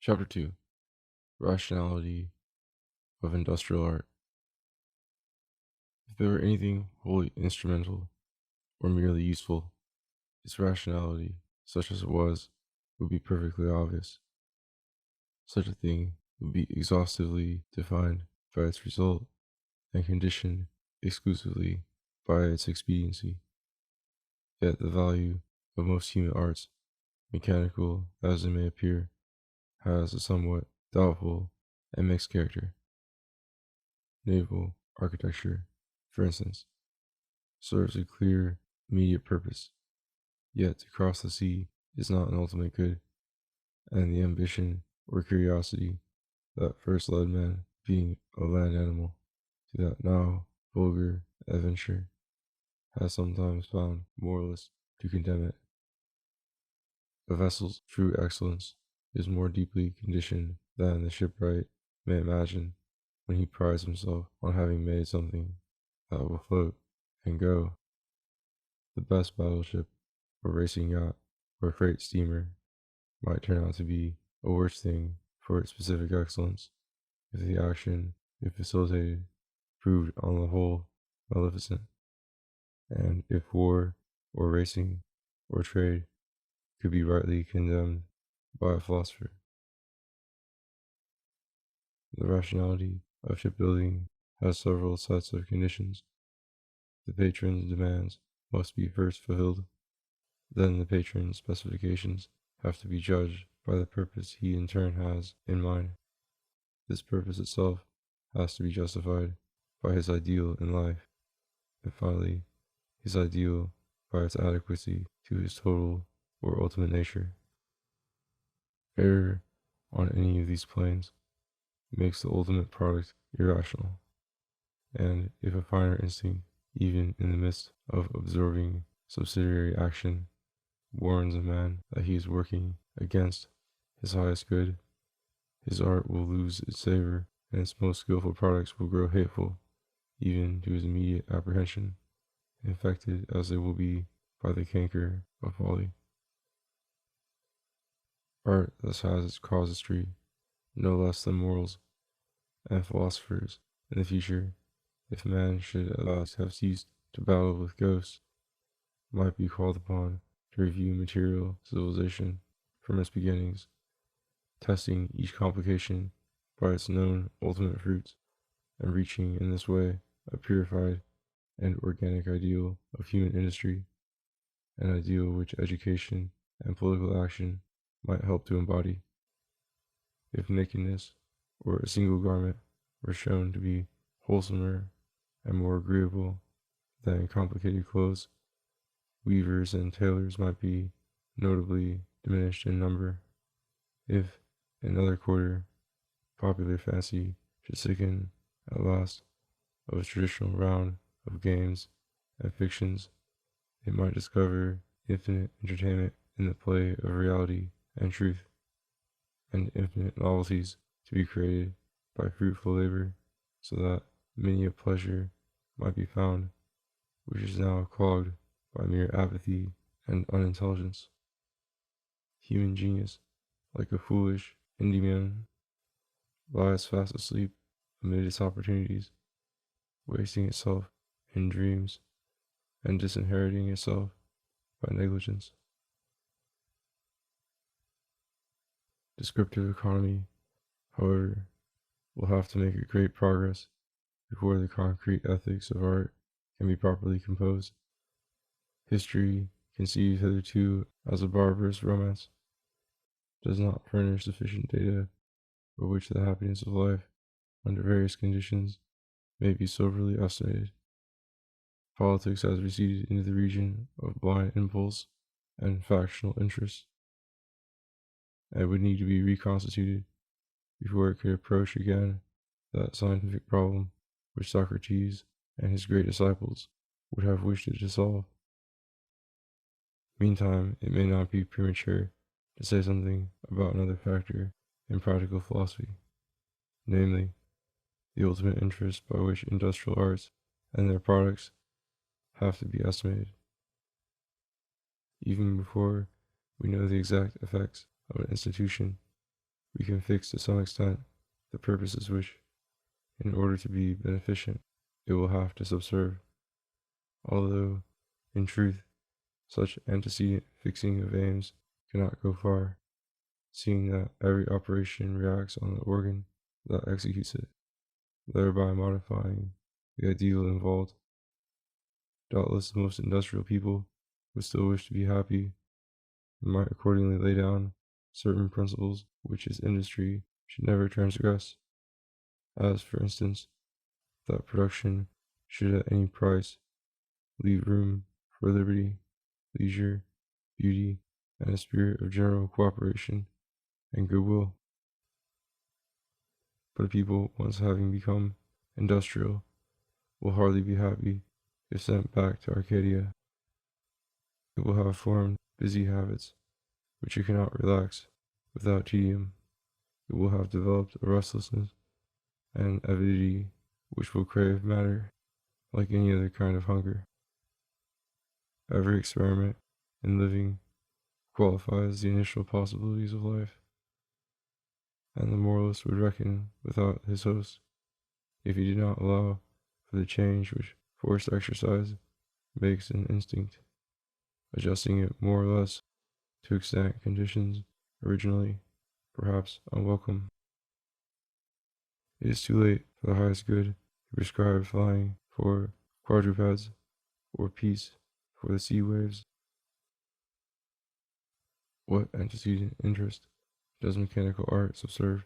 Chapter 2: Rationality of Industrial Art. If there were anything wholly instrumental or merely useful, its rationality, such as it was, would be perfectly obvious. Such a thing would be exhaustively defined by its result and conditioned exclusively by its expediency. Yet the value of most human arts, mechanical as they may appear, has a somewhat doubtful and mixed character. Naval architecture, for instance, serves a clear, immediate purpose, yet to cross the sea is not an ultimate good, and the ambition or curiosity that first led man, being a land animal, to that now vulgar adventure, has sometimes found moralists to condemn it. A vessel's true excellence is more deeply conditioned than the shipwright may imagine when he prides himself on having made something that will float and go. The best battleship or racing yacht or freight steamer might turn out to be a worse thing for its specific excellence if the action it facilitated proved on the whole maleficent, and if war or racing or trade could be rightly condemned by a philosopher. The rationality of shipbuilding has several sets of conditions. The patron's demands must be first fulfilled, then the patron's specifications have to be judged by the purpose he in turn has in mind. This purpose itself has to be justified by his ideal in life, and finally, his ideal by its adequacy to his total or ultimate nature. Error on any of these planes makes the ultimate product irrational, and if a finer instinct, even in the midst of absorbing subsidiary action, warns a man that he is working against his highest good, his art will lose its savor, and its most skillful products will grow hateful, even to his immediate apprehension, infected as they will be by the canker of folly. Art thus has its casuistry, no less than morals, and philosophers in the future, if man should at last have ceased to battle with ghosts, might be called upon to review material civilization from its beginnings, testing each complication by its known ultimate fruits, and reaching in this way a purified and organic ideal of human industry, an ideal which education and political action might help to embody. If nakedness or a single garment were shown to be wholesomer and more agreeable than complicated clothes, weavers and tailors might be notably diminished in number. If, in another quarter, popular fancy should sicken at last of a traditional round of games and fictions, it might discover infinite entertainment in the play of reality and truth, and infinite novelties to be created by fruitful labor, so that many a pleasure might be found which is now clogged by mere apathy and unintelligence. Human genius, like a foolish Indian, lies fast asleep amid its opportunities, wasting itself in dreams and disinheriting itself by negligence. Descriptive economy, however, will have to make a great progress before the concrete ethics of art can be properly composed. History, conceived hitherto as a barbarous romance, does not furnish sufficient data by which the happiness of life, under various conditions, may be soberly estimated. Politics has receded into the region of blind impulse and factional interest, and would need to be reconstituted before it could approach again that scientific problem which Socrates and his great disciples would have wished it to solve. Meantime, it may not be premature to say something about another factor in practical philosophy, namely, the ultimate interest by which industrial arts and their products have to be estimated. Even before we know the exact effects of an institution, We can fix to some extent the purposes which, in order to be beneficent, it will have to subserve, although, in truth, such antecedent fixing of aims cannot go far, seeing that every operation reacts on the organ that executes it, thereby modifying the ideal involved. Doubtless the most industrial people would still wish to be happy, and might accordingly lay down certain principles which its industry should never transgress, as, for instance, that production should at any price leave room for liberty, leisure, beauty, and a spirit of general cooperation and goodwill. But a people once having become industrial will hardly be happy if sent back to Arcadia. It will have formed busy habits which it cannot relax without tedium. It will have developed a restlessness and avidity which will crave matter like any other kind of hunger. Every experiment in living qualifies the initial possibilities of life, and the moralist would reckon without his host if he did not allow for the change which forced exercise makes in instinct, adjusting it more or less to extant conditions originally, perhaps, unwelcome. It is too late for the highest good to prescribe flying for quadrupeds or peace for the sea waves. What antecedent interest does mechanical art subserve?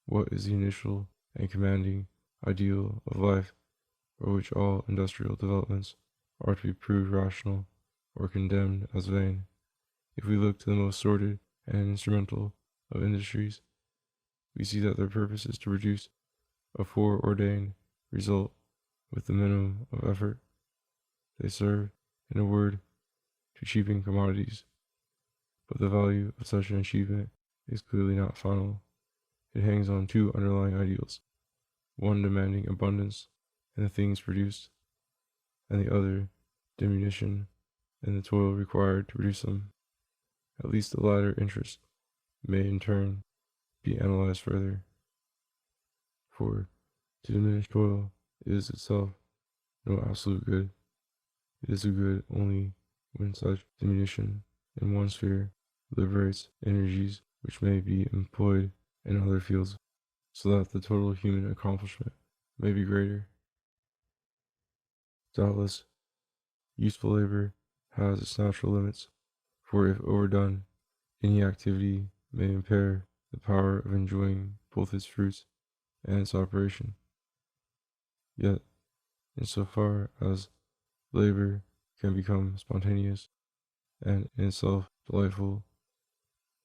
What is the initial and commanding ideal of life for which all industrial developments are to be proved rational or condemned as vain? If we look to the most sordid and instrumental of industries, we see that their purpose is to produce a foreordained result with the minimum of effort. They serve, in a word, to cheapen commodities, but the value of such an achievement is clearly not final. It hangs on two underlying ideals, one demanding abundance in the things produced, and the other diminution in the toil required to produce them. At least the latter interest may in turn be analyzed further, for to diminish toil is itself no absolute good. It is a good only when such diminution in one sphere liberates energies which may be employed in other fields, so that the total human accomplishment may be greater. Doubtless, useful labor has its natural limits, for if overdone, any activity may impair the power of enjoying both its fruits and its operation. Yet, in so far as labor can become spontaneous and in itself delightful,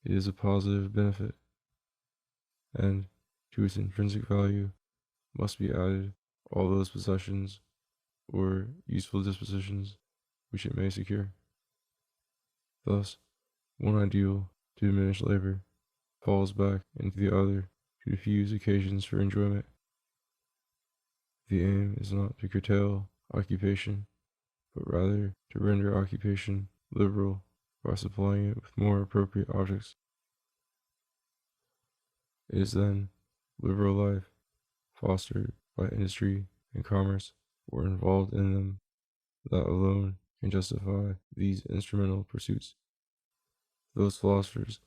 it is a positive benefit, and to its intrinsic value must be added all those possessions or useful dispositions which it may secure. Thus, one ideal to diminish labor falls back into the other to diffuse occasions for enjoyment. The aim is not to curtail occupation, but rather to render occupation liberal by supplying it with more appropriate objects. It is then liberal life, fostered by industry and commerce, or involved in them, that alone can justify these instrumental pursuits. Those philosophers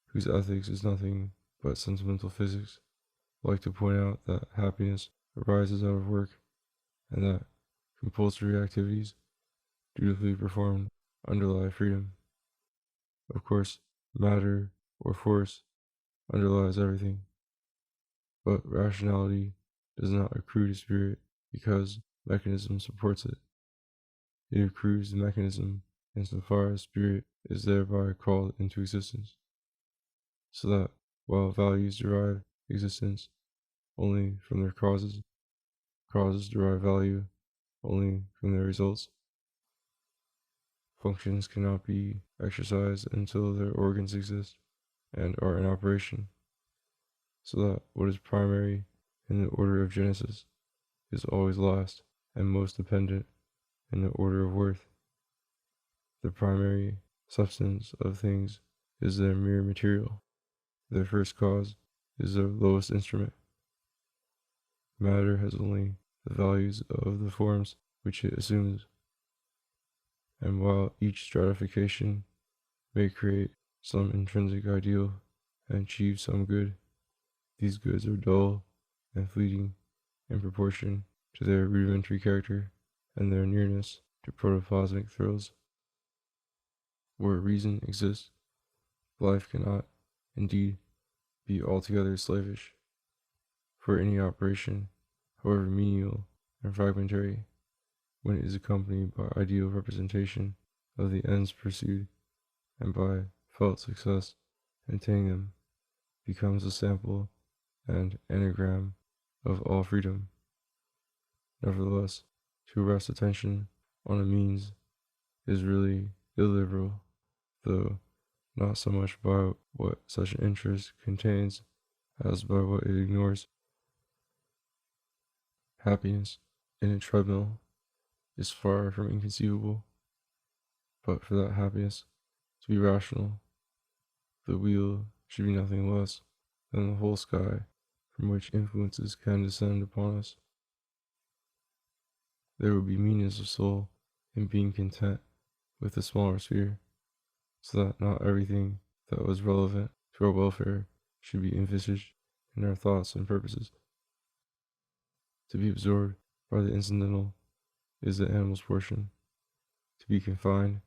whose ethics is nothing but sentimental physics like to point out that happiness arises out of work, and that compulsory activities, dutifully performed, underlie freedom. Of course, matter or force underlies everything, but rationality does not accrue to spirit because mechanism supports it. It accrues to mechanism insofar as spirit is thereby called into existence, so that while values derive existence only from their causes, causes derive value only from their results. Functions cannot be exercised until their organs exist and are in operation, so that what is primary in the order of genesis is always last and most dependent in the order of worth. The primary substance of things is their mere material, Their first cause is their lowest instrument. Matter has only the values of the forms which it assumes, and while each stratification may create some intrinsic ideal and achieve some good, these goods are dull and fleeting in proportion to their rudimentary character and their nearness to protoplasmic thrills. Where reason exists, life cannot, indeed, be altogether slavish, for any operation, however menial and fragmentary, when it is accompanied by ideal representation of the ends pursued, and by felt success in attaining them, becomes a sample and anagram of all freedom. Nevertheless, to arrest attention on a means is really illiberal, though not so much by what such an interest contains as by what it ignores. Happiness in a treadmill is far from inconceivable, but for that happiness to be rational, the wheel should be nothing less than the whole sky from which influences can descend upon us. There would be meanness of soul in being content with a smaller sphere, so that not everything that was relevant to our welfare should be envisaged in our thoughts and purposes. To be absorbed by the incidental is the animal's portion. To be confined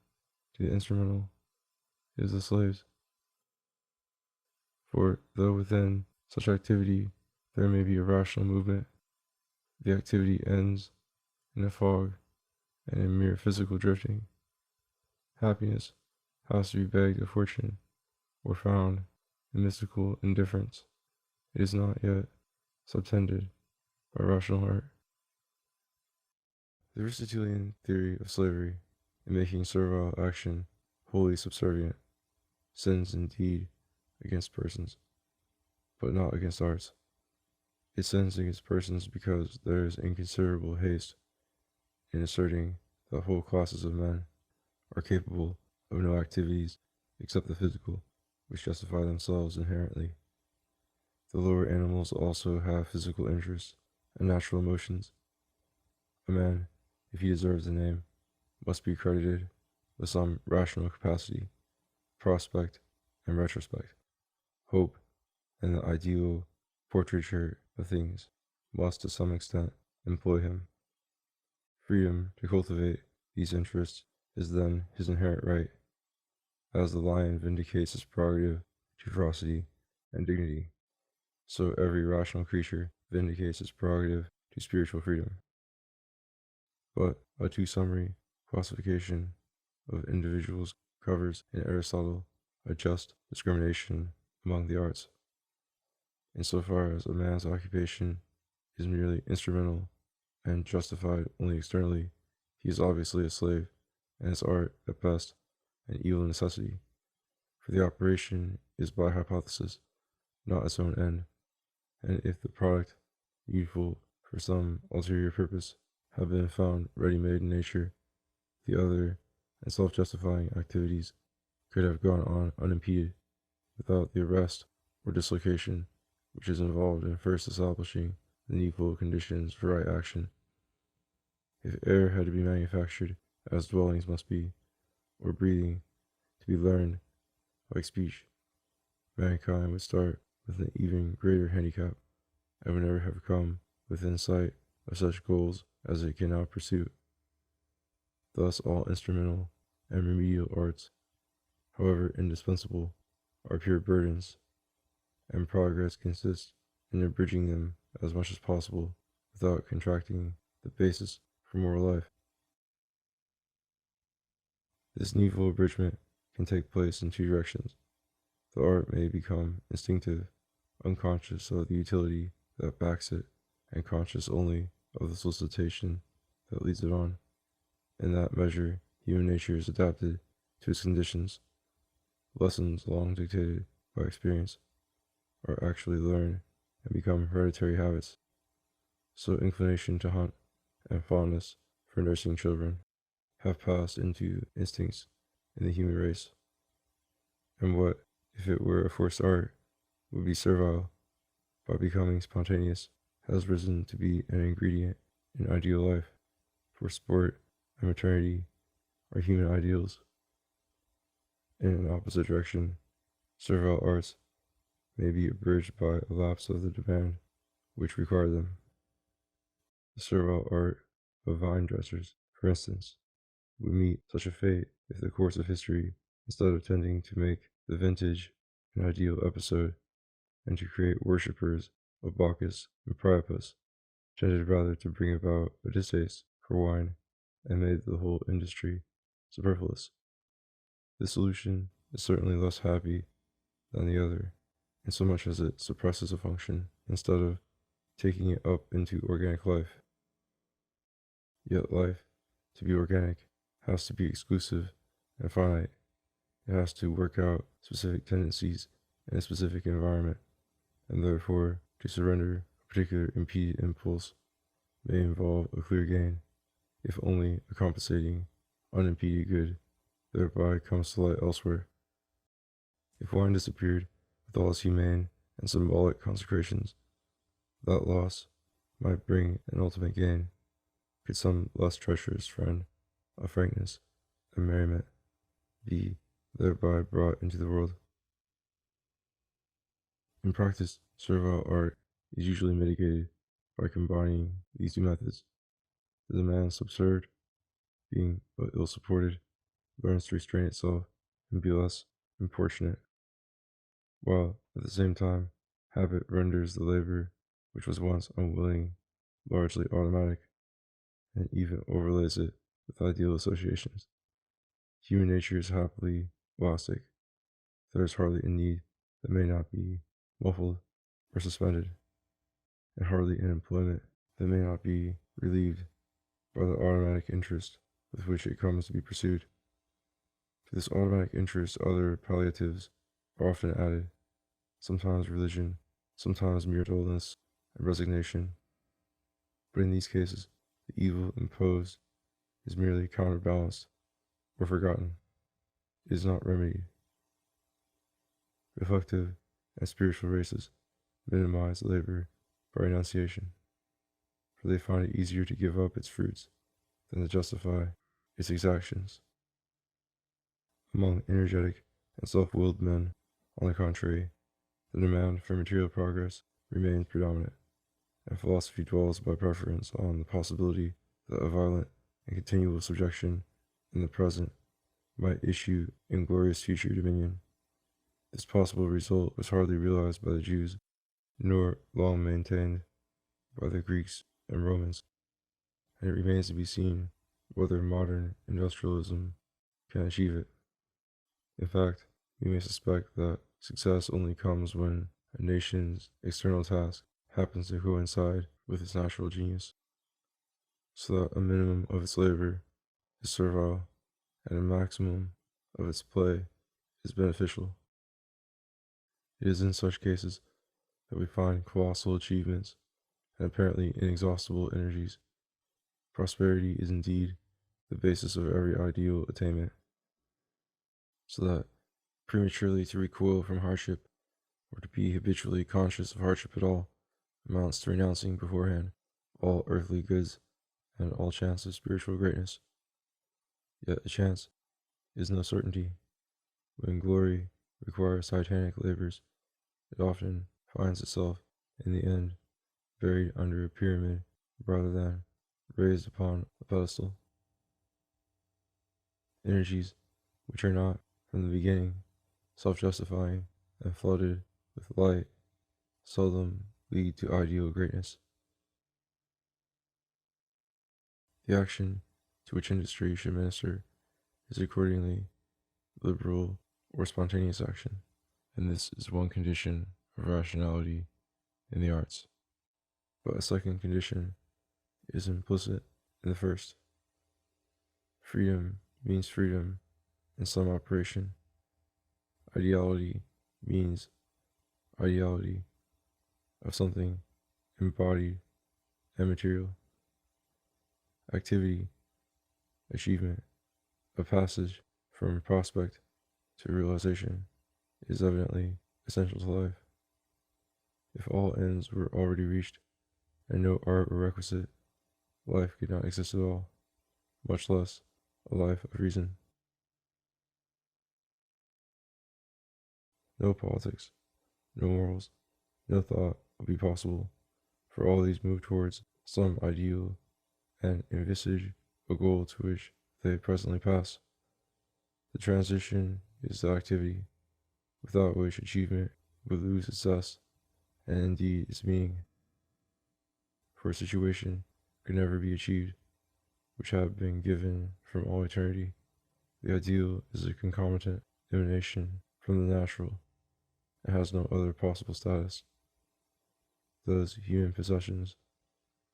to the instrumental is the slave's. For though within such activity there may be a rational movement, the activity ends in a fog and in mere physical drifting. Happiness has to be begged of fortune or found in mystical indifference. It is not yet subtended by rational heart. The Aristotelian theory of slavery, in making servile action wholly subservient, sins indeed against persons, but not against arts. It sins against persons because there is inconsiderable haste in asserting that whole classes of men are capable of no activities except the physical, which justify themselves inherently. The lower animals also have physical interests and natural emotions. A man, if he deserves the name, must be credited with some rational capacity, prospect and retrospect. Hope and the ideal portraiture of things must to some extent employ him. Freedom to cultivate these interests is then his inherent right, as the lion vindicates his prerogative to ferocity and dignity, so every rational creature vindicates its prerogative to spiritual freedom. But a too summary classification of individuals covers in Aristotle a just discrimination among the arts. Insofar as a man's occupation is merely instrumental and justified only externally, he is obviously a slave, and his art, at best, an evil necessity, for the operation is by hypothesis, not its own end, and if the product, needful for some ulterior purpose, have been found ready-made in nature, the other and self-justifying activities could have gone on unimpeded, without the arrest or dislocation which is involved in first establishing the needful conditions for right action. If air had to be manufactured as dwellings must be, or breathing to be learned like speech, mankind would start with an even greater handicap, and would never have come within sight of such goals as it can now pursue. Thus all instrumental and remedial arts, however indispensable, are pure burdens, and progress consists in abridging them as much as possible without contracting the basis for moral life. This needful abridgment can take place in two directions. The art may become instinctive, unconscious of the utility that backs it, and conscious only of the solicitation that leads it on. In that measure, human nature is adapted to its conditions. Lessons long dictated by experience are actually learned and become hereditary habits. So inclination to hunt and fondness for nursing children have passed into instincts in the human race. And what if it were a forced art? would be servile by becoming spontaneous has risen to be an ingredient in ideal life, for sport and maternity are human ideals. In an opposite direction, servile arts may be abridged by a lapse of the demand which required them. The servile art of vine dressers, for instance, would meet such a fate if the course of history, instead of tending to make the vintage an ideal episode and to create worshippers of Bacchus and Priapus, tended rather to bring about a distaste for wine and made the whole industry superfluous. This solution is certainly less happy than the other, insomuch as it suppresses a function instead of taking it up into organic life. Yet life, to be organic, has to be exclusive and finite. It has to work out specific tendencies in a specific environment, and therefore to surrender a particular impeded impulse may involve a clear gain, if only a compensating, unimpeded good thereby comes to light elsewhere. If wine disappeared with all its humane and symbolic consecrations, that loss might bring an ultimate gain, could some less treacherous friend of frankness and merriment be thereby brought into the world. In practice, servile art is usually mitigated by combining these two methods. The demand subserved, being but ill supported, learns to restrain itself and be less importunate, while at the same time habit renders the labor which was once unwilling largely automatic, and even overlays it with ideal associations. Human nature is happily elastic. There is hardly a need that may not be muffled or suspended, and hardly an employment that may not be relieved by the automatic interest with which it comes to be pursued. To this automatic interest other palliatives are often added, sometimes religion, sometimes mere dullness and resignation. But in these cases, the evil imposed is merely counterbalanced or forgotten. It is not remedied. Reflective and spiritual races minimize labor by renunciation, for they find it easier to give up its fruits than to justify its exactions. Among energetic and self-willed men, on the contrary, the demand for material progress remains predominant, and philosophy dwells by preference on the possibility that a violent and continual subjection in the present might issue in glorious future dominion. This possible result was hardly realized by the Jews, nor long maintained by the Greeks and Romans, and it remains to be seen whether modern industrialism can achieve it. In fact, we may suspect that success only comes when a nation's external task happens to coincide with its natural genius, so that a minimum of its labor is servile and a maximum of its play is beneficial. It is in such cases that we find colossal achievements and apparently inexhaustible energies. Prosperity is indeed the basis of every ideal attainment, so that prematurely to recoil from hardship, or to be habitually conscious of hardship at all, amounts to renouncing beforehand all earthly goods and all chance of spiritual greatness. Yet a chance is no certainty. When glory requires titanic labors, it often finds itself, in the end, buried under a pyramid rather than raised upon a pedestal. Energies which are not, from the beginning, self-justifying and flooded with light seldom lead to ideal greatness. The action to which industry should minister is accordingly liberal or spontaneous action, and this is one condition of rationality in the arts. But a second condition is implicit in the first. Freedom means freedom in some operation. Ideality means ideality of something embodied and material. Activity, achievement, a passage from prospect to realization is evidently essential to life. If all ends were already reached, and no art were requisite, life could not exist at all, much less a life of reason. No politics, no morals, no thought would be possible, for all these move towards some ideal and envisage a goal to which they presently pass. The transition is the activity without which achievement would lose its zest and indeed its meaning. For a situation could never be achieved which had been given from all eternity. The ideal is a concomitant emanation from the natural. It has no other possible status. Those human possessions,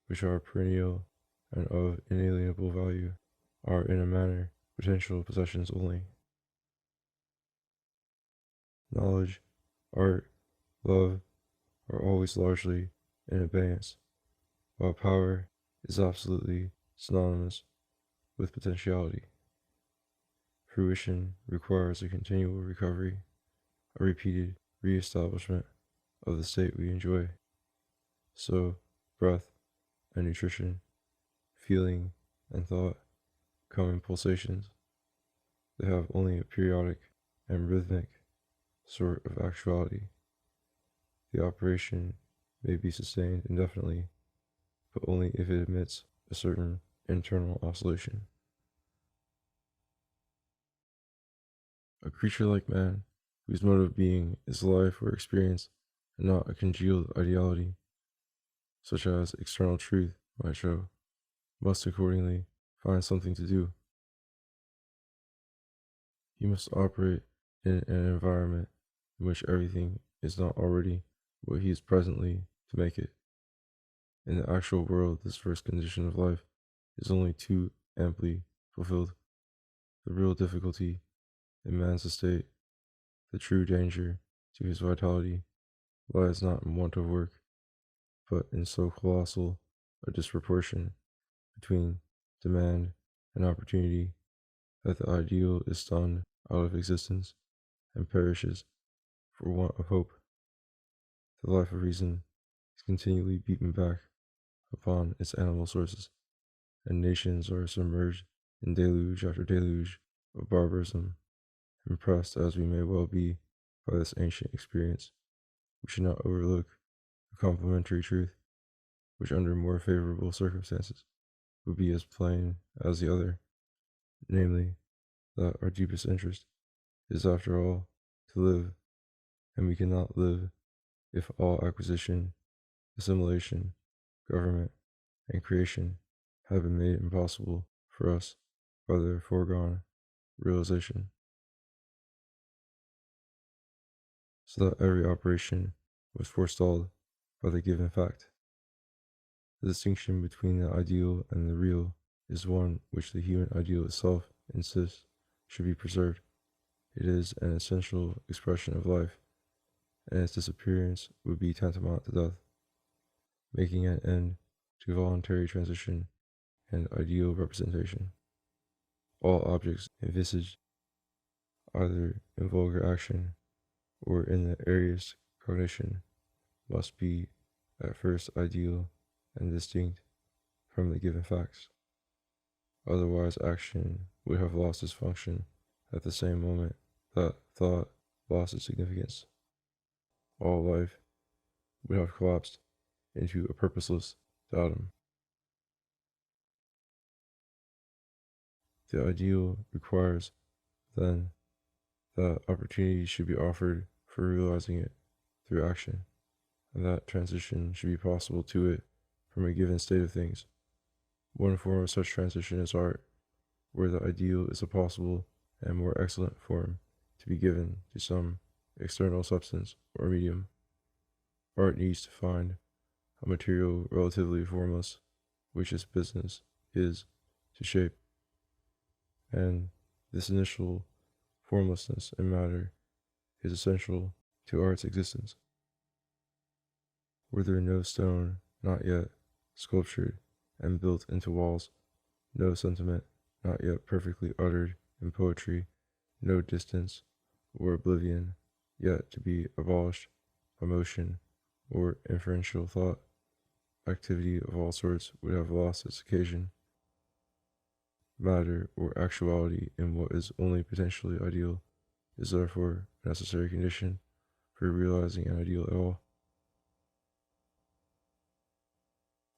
which are perennial and of inalienable value, are in a manner potential possessions only. Knowledge, art, love are always largely in abeyance, while power is absolutely synonymous with potentiality. Fruition requires a continual recovery, a repeated re-establishment of the state we enjoy. So, breath and nutrition, feeling and thought come in pulsations. They have only a periodic and rhythmic sort of actuality. The operation may be sustained indefinitely, but only if it emits a certain internal oscillation. A creature like man, whose mode of being is life or experience, and not a congealed ideality, such as external truth might show, must accordingly find something to do. He must operate in an environment in which everything is not already what he is presently to make it. In the actual world, this first condition of life is only too amply fulfilled. The real difficulty in man's estate, the true danger to his vitality, lies not in want of work, but in so colossal a disproportion between demand and opportunity that the ideal is stunned out of existence and perishes for want of hope. The life of reason is continually beaten back upon its animal sources, and nations are submerged in deluge after deluge of barbarism. Impressed as we may well be by this ancient experience, we should not overlook a complementary truth, which under more favorable circumstances would be as plain as the other, namely, that our deepest interest is after all to live, and we cannot live if all acquisition, assimilation, government, and creation have been made impossible for us by their foregone realization, so that every operation was forestalled by the given fact. The distinction between the ideal and the real is one which the human ideal itself insists should be preserved. It is an essential expression of life, and its disappearance would be tantamount to death, making an end to voluntary transition and ideal representation. All objects envisaged, either in vulgar action or in the airiest cognition, must be at first ideal and distinct from the given facts. Otherwise, action would have lost its function at the same moment that thought lost its significance. All life would have collapsed into a purposeless datum. The ideal requires, then, that opportunity should be offered for realizing it through action, and that transition should be possible to it from a given state of things. One form of such transition is art, where the ideal is a possible and more excellent form to be given to some external substance or medium. Art needs to find a material relatively formless, which its business is to shape, and this initial formlessness in matter is essential to art's existence. Were there no stone not yet sculptured and built into walls, no sentiment not yet perfectly uttered in poetry, no distance or oblivion yet to be abolished by motion or inferential thought, activity of all sorts would have lost its occasion. Matter or actuality in what is only potentially ideal is therefore a necessary condition for realizing an ideal at all.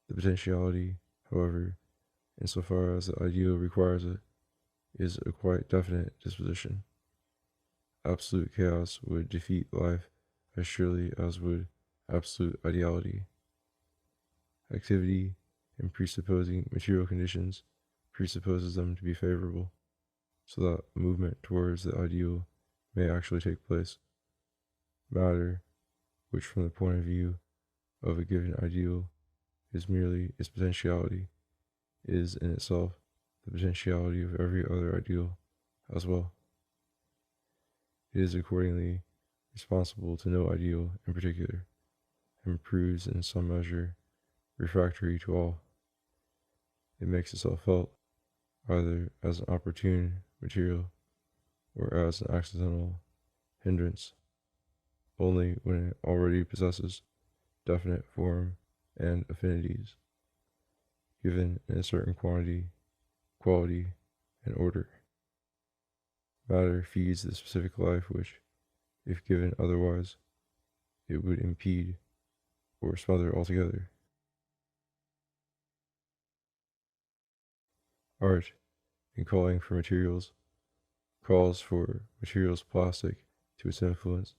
The potentiality, however, insofar as the ideal requires it, is a quite definite disposition. Absolute chaos would defeat life as surely as would absolute ideality. Activity, in presupposing material conditions, presupposes them to be favorable, so that movement towards the ideal may actually take place. Matter, which from the point of view of a given ideal is merely its potentiality, is in itself the potentiality of every other ideal as well. It is accordingly responsible to no ideal in particular, and proves in some measure refractory to all. It makes itself felt either as an opportune material or as an accidental hindrance only when it already possesses definite form and affinities, given in a certain quantity, quality, and order. Matter feeds the specific life which, if given otherwise, it would impede or smother altogether. Art, in calling for materials, calls for materials plastic to its influence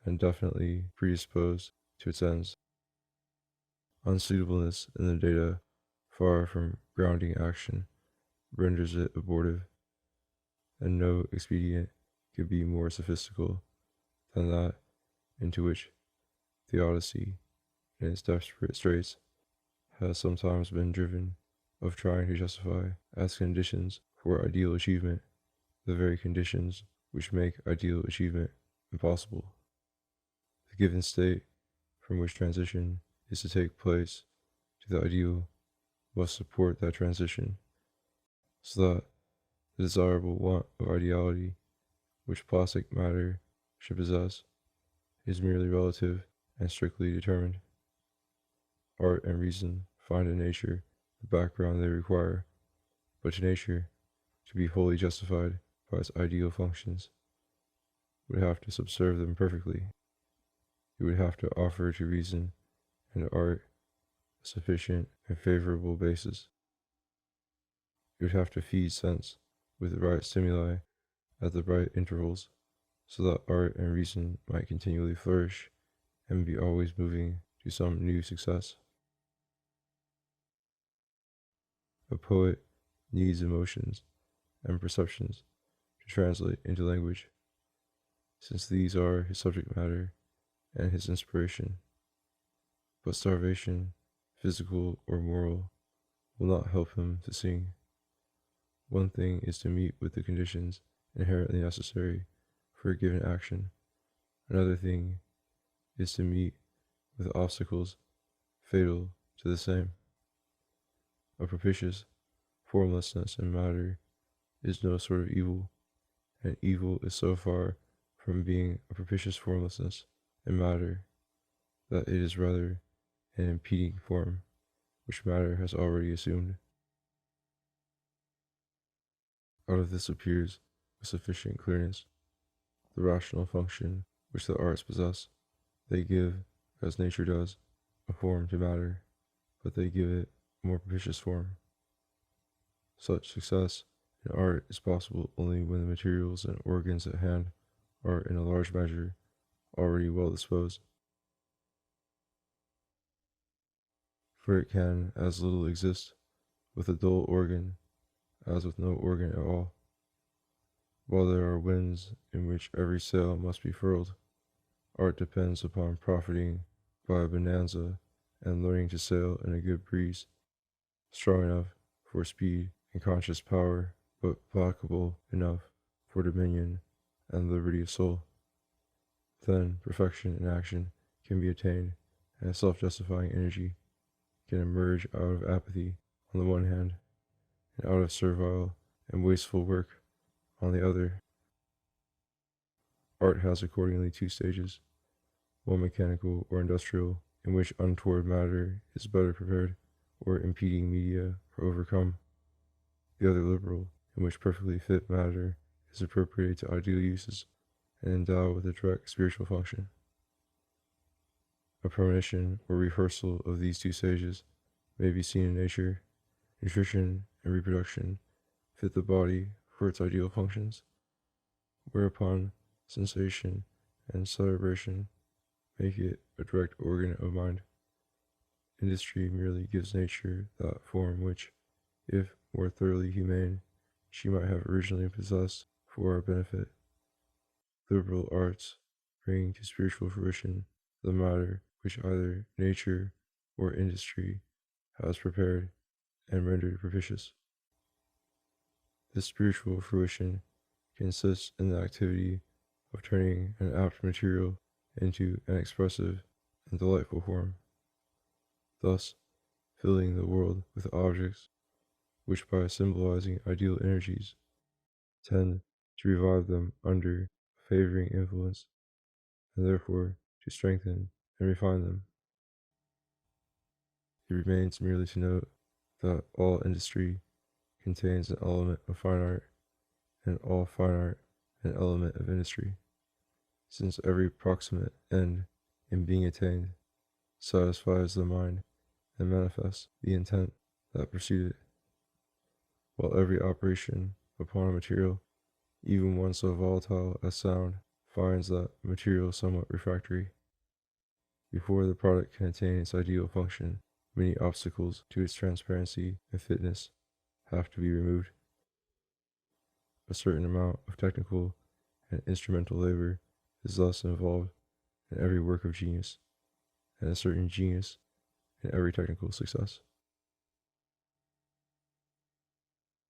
and definitely predisposed to its ends. Unsuitableness in the data, far from grounding action, renders it abortive, and no expedient could be more sophistical than that into which theodicy, in its desperate straits, has sometimes been driven, of trying to justify as conditions for ideal achievement the very conditions which make ideal achievement impossible. The given state from which transition is to take place to the ideal must support that transition, so that the desirable want of ideality which plastic matter should possess is merely relative and strictly determined. Art and reason find in nature the background they require, but to nature, to be wholly justified by its ideal functions, would have to subserve them perfectly. It would have to offer to reason and art a sufficient and favorable basis. It would have to feed sense with the right stimuli at the right intervals, so that art and reason might continually flourish and be always moving to some new success. A poet needs emotions and perceptions to translate into language, since these are his subject matter and his inspiration. But starvation, physical or moral, will not help him to sing. One thing is to meet with the conditions inherently necessary for a given action. Another thing is to meet with obstacles fatal to the same. A propitious formlessness in matter is no sort of evil, and evil is so far from being a propitious formlessness in matter that it is rather an impeding form which matter has already assumed. Out of this appears with sufficient clearness the rational function which the arts possess. They give, as nature does, a form to matter, but they give it a more propitious form. Such success in art is possible only when the materials and organs at hand are in a large measure already well disposed. For it can as little exist with a dull organ as with no organ at all. While there are winds in which every sail must be furled, art depends upon profiting by a bonanza and learning to sail in a good breeze, strong enough for speed and conscious power, but placable enough for dominion and liberty of soul. Then perfection in action can be attained, and a self-justifying energy can emerge out of apathy on the one hand, and out of servile and wasteful work on the other. Art has accordingly two stages. one mechanical or industrial, in which untoward matter is better prepared, or impeding media are overcome; the other liberal, in which perfectly fit matter is appropriated to ideal uses and endowed with a direct spiritual function. A premonition or rehearsal of these two stages may be seen in nature. Nutrition and reproduction fit the body for its ideal functions, whereupon sensation and celebration make it a direct organ of mind. Industry merely gives nature that form which, if more thoroughly humane, she might have originally possessed for our benefit. Liberal arts bring to spiritual fruition the matter which either nature or industry has prepared and rendered propitious. This spiritual fruition consists in the activity of turning an apt material into an expressive and delightful form, thus filling the world with objects which, by symbolizing ideal energies, tend to revive them under a favoring influence, and therefore to strengthen and refine them. It remains merely to note that all industry contains an element of fine art, and all fine art an element of industry, since every proximate end in being attained satisfies the mind and manifests the intent that pursued it, while every operation upon a material, even one so volatile as sound, finds that material somewhat refractory. Before the product can attain its ideal function, many obstacles to its transparency and fitness have to be removed. A certain amount of technical and instrumental labor is thus involved in every work of genius, and a certain genius in every technical success.